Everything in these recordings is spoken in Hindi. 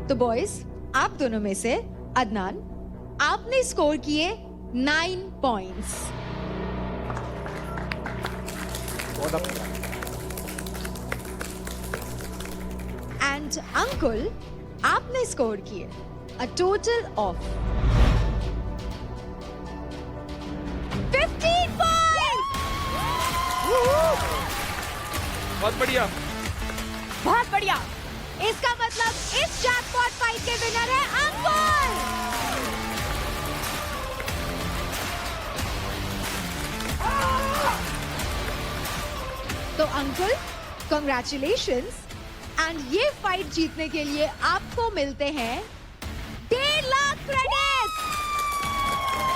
तो बॉयज, आप दोनों में से अदनान, आपने स्कोर किए 9 पॉइंट्स। एंड अंकुल, आपने स्कोर किए अ टोटल ऑफ 15 पॉइंट्स। बहुत बढ़िया। बहुत बढ़िया। इसका मतलब इस जैकपॉट फाइट के विनर है अंकुल। तो अंकुल, कॉन्ग्रेचुलेशंस, एंड ये फाइट जीतने के लिए आपको मिलते हैं 1.5 लाख क्रेडिट्स।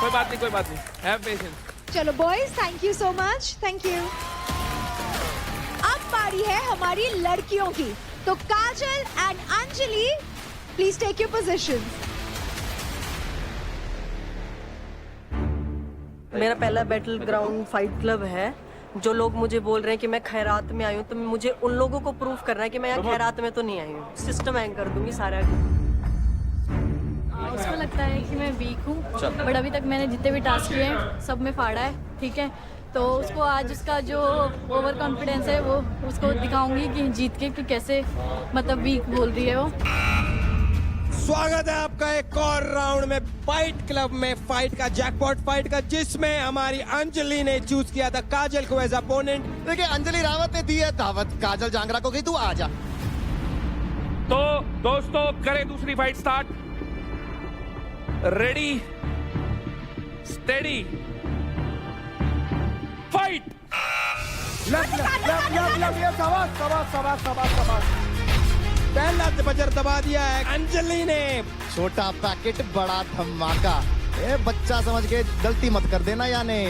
कोई बात नहीं, कोई बात नहीं, हैव पेशेंस। चलो boys, thank you so much, thank you. अब बारी है हमारी लड़कियों की, तो Kajal and Anjali, please take your position. मेरा पहला बैटल ग्राउंड फाइट क्लब है। जो लोग मुझे बोल रहे हैं कि मैं खैरात में आई हूँ, तो मुझे उन लोगों को प्रूफ करना है कि मैं यहाँ खैरात में तो नहीं आई हूँ। सिस्टम हैंग कर दूंगी सारा। उसको लगता है कि मैं वीक हूँ, बट अभी तक मैंने जितने भी टास्क किए हैं सब में फाड़ा है, ठीक है। तो उसको आज उसका जो ओवर कॉन्फिडेंस है वो उसको दिखाऊंगी कि जीत के कि कैसे मतलब वीक बोल रही है वो। स्वागत है आपका एक और राउंड में फाइट क्लब में, फाइट का जैकपॉट फाइट का, जिसमें हमारी अंजलि ने चूज किया था काजल को एज अपोनेंट। देखिए, अंजलि रावत ने दी है दावत काजल जांगरा को कि तू आ जा। तो दोस्तों, करें दूसरी fight start. Ready, steady, fight. पहला बजर दबा दिया है अंजलि ने। छोटा पैकेट बड़ा धमाका। ए बच्चा समझ के गलती मत कर देना यानी।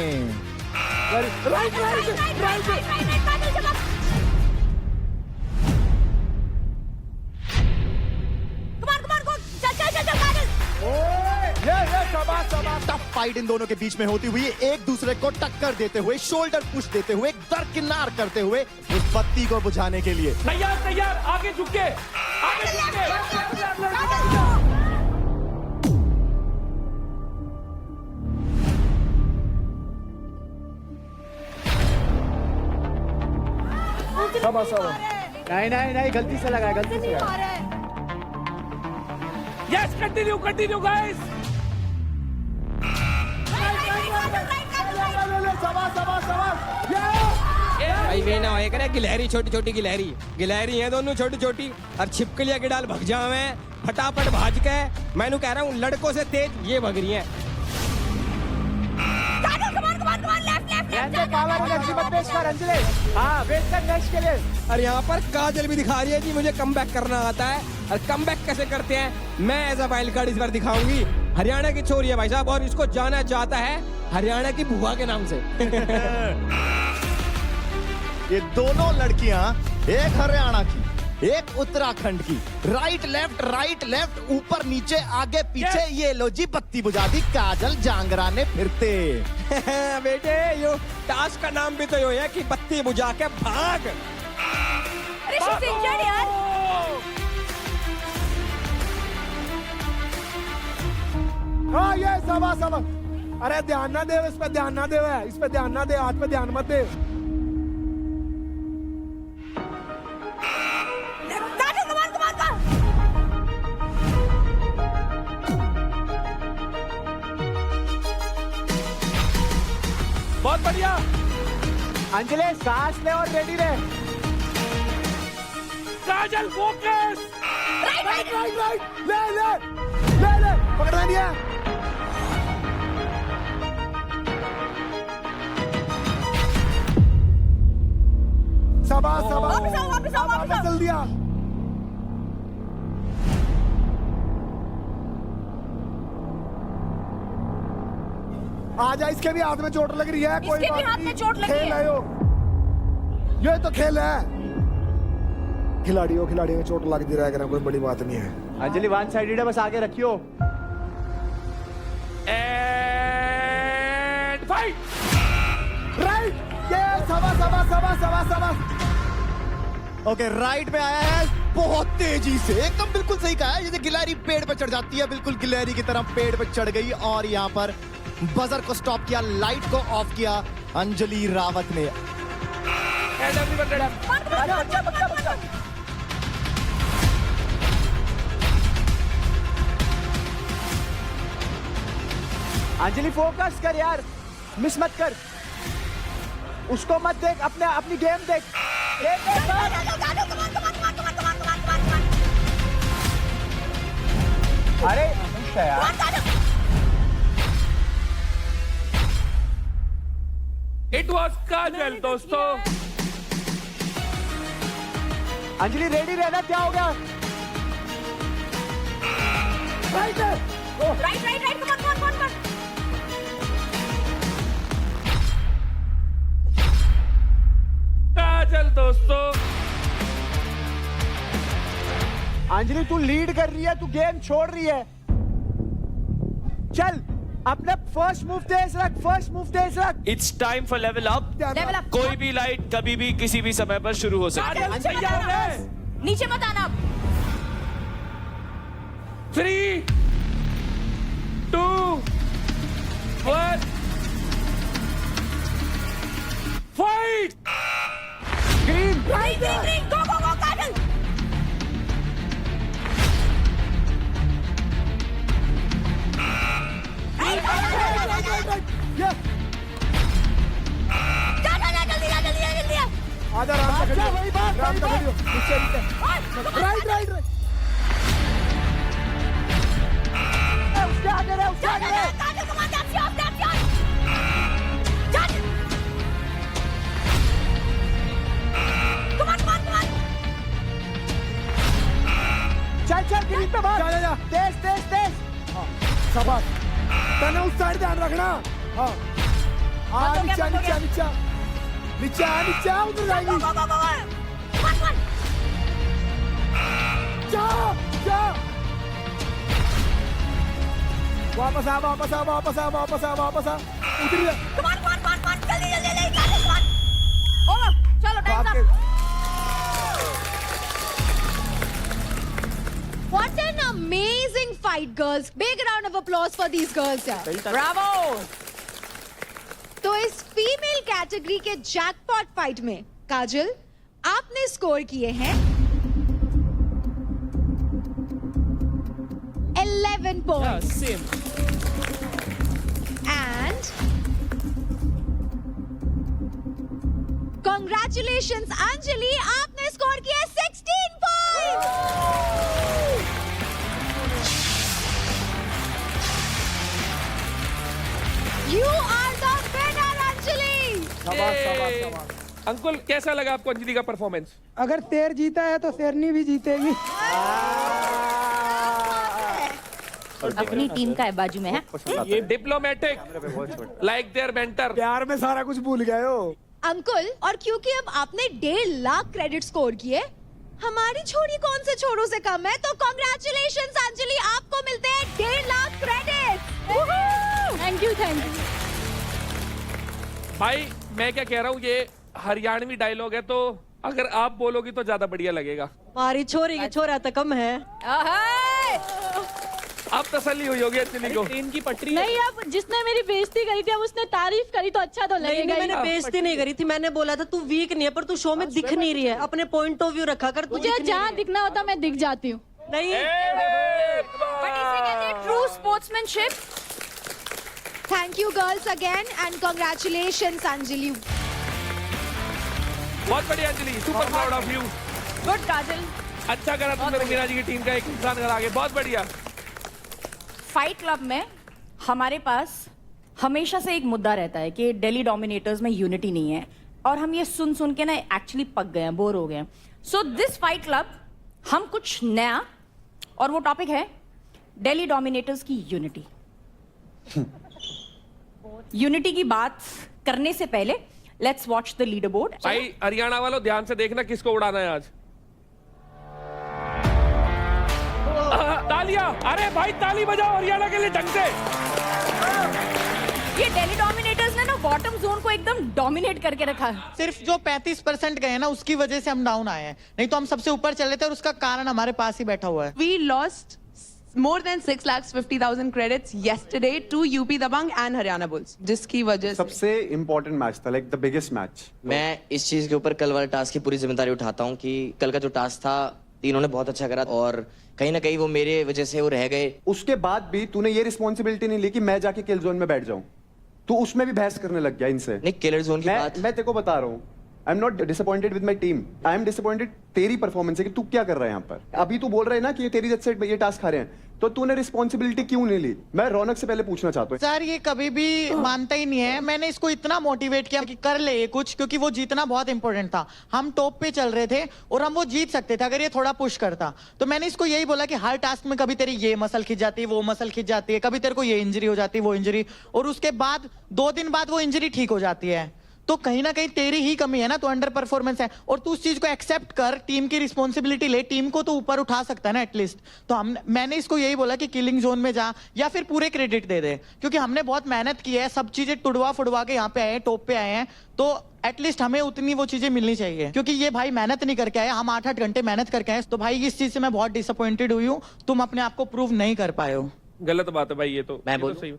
टफ फाइट इन दोनों के बीच में होती हुई, एक दूसरे को टक्कर देते हुए, शोल्डर पुश देते हुए, दरकिनार करते हुए उस बत्ती को बुझाने के लिए। तैयार तैयार, आगे झुक के, आगे झुक के। नहीं, गलती से लगा, गलती से लगा। Yes, continue continue guys. भाई वे ना होए करे गिलहरी, छोटी छोटी गिलहरी, गिलहरी है दोनों छोटी छोटी, और छिपकलियां की डाल भग जावे फटाफट भाज के। मैं कह रहा हूँ लड़कों से तेज ये भग रही है। और यहाँ पर काजल भी दिखा रही है जी मुझे कमबैक करना आता है, और कमबैक कैसे करते हैं मैं एज अ वाइल्ड कार्ड इस बार दिखाऊंगी। हरियाणा की छोरी है भाई साहब, और इसको जाना चाहता है हरियाणा की बुआ के नाम से। ये दोनों लड़कियां, एक हरियाणा की एक उत्तराखंड की, राइट लेफ्ट ऊपर नीचे आगे पीछे। ये लो जी बत्ती बुझा दी काजल जांगरा ने फिरते। बेटे यो टास्क का नाम भी तो यो है कि बत्ती बुझा के भाग। यार। हाँ, ये सवा। अरे ध्यान ना दे, इस पे ध्यान ना दे, इस पे ध्यान ना दे, हाथ पे ध्यान मत दे। बहुत बढ़िया। अंजलि सांस ले और रेडी रहे। काजल फोकस। राइट, ले पकड़ना नहीं है। वापस चल दिया। आजा, इसके भी हाथ में चोट लग रही है। कोई इसके भी हाथ में चोट लगी है। खेल है ये तो खेल है। खिलाड़ियों में चोट लगती रहा करना कोई बड़ी बात नहीं है। अंजलि वन साइडेड है, बस आगे रखियो। And fight. राइट, ये सवा। ओके, राइट में आया है बहुत तेजी से, एकदम बिल्कुल सही कहा है, जैसे गिलहरी पेड़ पर चढ़ जाती है, बिल्कुल गिलहरी की तरह पेड़ पर चढ़ गई और यहाँ पर बजर को स्टॉप किया, लाइट को ऑफ किया अंजलि रावत ने। And everyone ready? Anjali focus कर यार, मिस मत कर, उसको मत देख, अपने अपनी गेम देख। अरे यार, It was काजल दोस्तों। अंजलि रेडी रहना, क्या हो गया? काजल दोस्तों। अंजलि तू लीड कर रही है, तू गेम छोड़ रही है, चल अपने फर्स्ट मूव तेज रख, फर्स्ट मूव तेज रख। It's time for level up. कोई भी लाइट कभी भी किसी भी समय पर शुरू हो सकती है। तैयार है? नीचे मत आना। 3, 2, 1 फाइट। ग्रीन गो गो गो काजल। आजा, राम का खड़ी हो, राम का खड़ी हो, नीचे नीचे, राइट राइट राइट, उसके आगे रहे, उसके आगे रहे। चल चल ग्रीन पे भाग, जा तेज तेज तेज। हाँ शाबाश, तने उस साइड ध्यान रखना। हाँ नीचे नीचे नीचे नीचे नीचे, उधर जाएगी। जा जा, वापस आ वापस आ वापस आ वापस आ वापस आ, उधर जा। चलो टाइम बाप रे। What an amazing fight, girls. Big round of applause for these girls. Bravo. तो इस फीमेल कैटेगरी के जैकपॉट फाइट में काजल आपने स्कोर किए हैं 11 points same. And congratulations Anjali, आपने स्कोर किया 16 points. You are the winner, Anjali. शाबाश शाबाश शाबाश। अंकुल कैसा लगा आपको अंजलि का परफॉर्मेंस? अगर शेर जीता है तो शेरनी भी जीतेगी। अपनी टीम का है बाजू में है। ये डिप्लोमेटिक लाइक देयर मेंटर। प्यार में सारा कुछ भूल गए हो अंकुल, और क्योंकि अब आपने 1.5 लाख क्रेडिट स्कोर किए, हमारी छोरी कौन से छोरों से कम है, तो कांग्रेचुलेशंस अंजलि, आपको मिलते हैं 1.5 lakh credit. Thank you thank you. भाई मैं क्या कह रहा हूँ, ये हरियाणवी डायलॉग है, तो अगर आप बोलोगी तो ज्यादा बढ़िया लगेगा। हमारी छोरी की छोरा तो कम है। अब तसल्ली हुई होगी अंजलि को। ट्रेन की पटरी नहीं, अब जिसने मेरी बेइज्जती करी थी, अब उसने तारीफ करी तो अच्छा तो नहीं लगेगा ही। मैंने बेइज्जती नहीं करी थी, मैंने बोला था तू वीक नहीं है, पर तू शो में दिख नहीं रही है, अपने पॉइंट ऑफ व्यू रखा कर। तू मुझे दिख नहीं जहाँ रही है। दिखना होता मैं दिख जाती हूँ। नहीं true sportsmanship. Thank you girls again and congratulations Anjali. बहुत बढ़िया Anjali, super proud of you. Good Kajal. अच्छा करा तुमने मीना जी की टीम का एक इंसान घर आगे, बहुत बढ़िया। फाइट क्लब में हमारे पास हमेशा से एक मुद्दा रहता है कि दिल्ली डोमिनेटर्स में यूनिटी नहीं है, और हम ये सुन सुन के ना एक्चुअली पक गए हैं, बोर हो गए हैं। सो दिस फाइट क्लब हम कुछ नया, और वो टॉपिक है दिल्ली डोमिनेटर्स की यूनिटी। यूनिटी की बात करने से पहले let's watch the leader board. भाई हरियाणा वालों ध्यान से देखना किसको उड़ाना है आज। तालियां, अरे भाई ताली बजाओ हरियाणा के लिए ढंग से। ये दिल्ली डोमिनेटर्स ने ना बॉटम जोन को एकदम डोमिनेट करके रखा। सिर्फ जो 35% गए ना उसकी वजह से हम डाउन आए हैं, नहीं तो हम सबसे ऊपर चले थे और उसका कारण हमारे पास ही बैठा हुआ है। We lost more than 6,50,000 credits yesterday to UP Dabang and Haryana Bulls, जिसकी वजह से सबसे इम्पोर्टेंट मैच था, लाइक द बिगेस्ट मैच। मैं इस चीज के ऊपर कल वाले टास्क की पूरी जिम्मेदारी उठाता हूँ कि कल का जो टास्क था तीनों ने बहुत अच्छा करा और कहीं ना कहीं वो मेरे वजह से वो रह गए। उसके बाद भी तूने ये रिस्पॉन्सिबिलिटी नहीं ली कि मैं जाके किल जोन में बैठ जाऊं, तू उसमें भी बहस करने लग गया इनसे। नहीं, किलर जोन की बात मैं तेरे को बता रहा हूँ, I am not disappointed with my team, I am disappointed तेरी परफॉर्मेंस है कि तू क्या कर रहा है यहाँ पर। अभी तू बोल रहा है ना कि ये तेरी वजह से ये टास्क हारे हैं, तो तूने रिस्पॉन्सिबिलिटी क्यों नहीं ली? मैं रौनक से पहले पूछना चाहता हूँ। सर ये कभी भी मानता ही नहीं है, मैंने इसको इतना मोटिवेट किया कि कर ले ये कुछ, क्योंकि वो जीतना बहुत इंपॉर्टेंट था। हम टॉप पे चल रहे थे और हम वो जीत सकते थे अगर ये थोड़ा पुश करता। तो मैंने इसको यही बोला कि हर टास्क में कभी तेरी ये मसल खिंच जाती है, वो मसल खिंच जाती है, कभी तेरे को ये इंजरी हो जाती है, वो इंजरी, और उसके बाद 2 दिन बाद वो इंजरी ठीक हो जाती है। तो कहीं ना कहीं तेरी ही कमी है ना, तो अंडर परफॉर्मेंस है, और तू उस चीज को एक्सेप्ट कर, टीम की रिस्पॉन्सिबिलिटी ले, टीम को तो ऊपर उठा सकता है ना एटलीस्ट। तो मैंने इसको यही बोला कि किलिंग जोन में जा या फिर पूरे क्रेडिट दे दे, क्योंकि हमने बहुत मेहनत की है, सब चीजें टुड़वा फुड़वा के यहाँ पे आए हैं, टॉप पे आए हैं, तो एटलीस्ट हमें उतनी वो चीजें मिलनी चाहिए, क्योंकि ये भाई मेहनत नहीं करके आए, हम 8-8 घंटे मेहनत करके आए। तो भाई इस चीज से मैं बहुत डिसअपॉइंटेड हुई हूँ, तुम अपने आप को प्रूव नहीं कर पाए हो। गलत बात है भाई, ये तो मैं ये तो बोलूं? सही।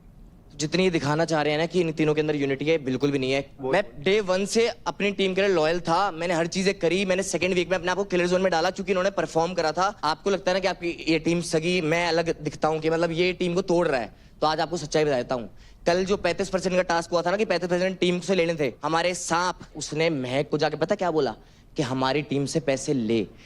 जितनी दिखाना चाह रहे हैं ना कि इन तीनों के अंदर यूनिटी है, बिल्कुल भी नहीं है। मैं डे 1 से अपनी टीम के लिए लॉयल था, मैंने हर चीजें करी। मैंने सेकंड वीक में अपने आप को किलर जोन में डाला क्योंकि इन्होंने परफॉर्म करा था। आपको लगता है ना कि आपकी ये टीम सगी, मैं अलग दिखता हूँ कि मतलब ये टीम को तोड़ रहा है, तो आज आपको सच्चाई बता देता हूँ। कल जो 35% का टास्क हुआ था ना कि 35% टीम से लेने थे, हमारे सांप, उसने महक को जाके पता क्या बोला कि हमारी टीम से पैसे ले।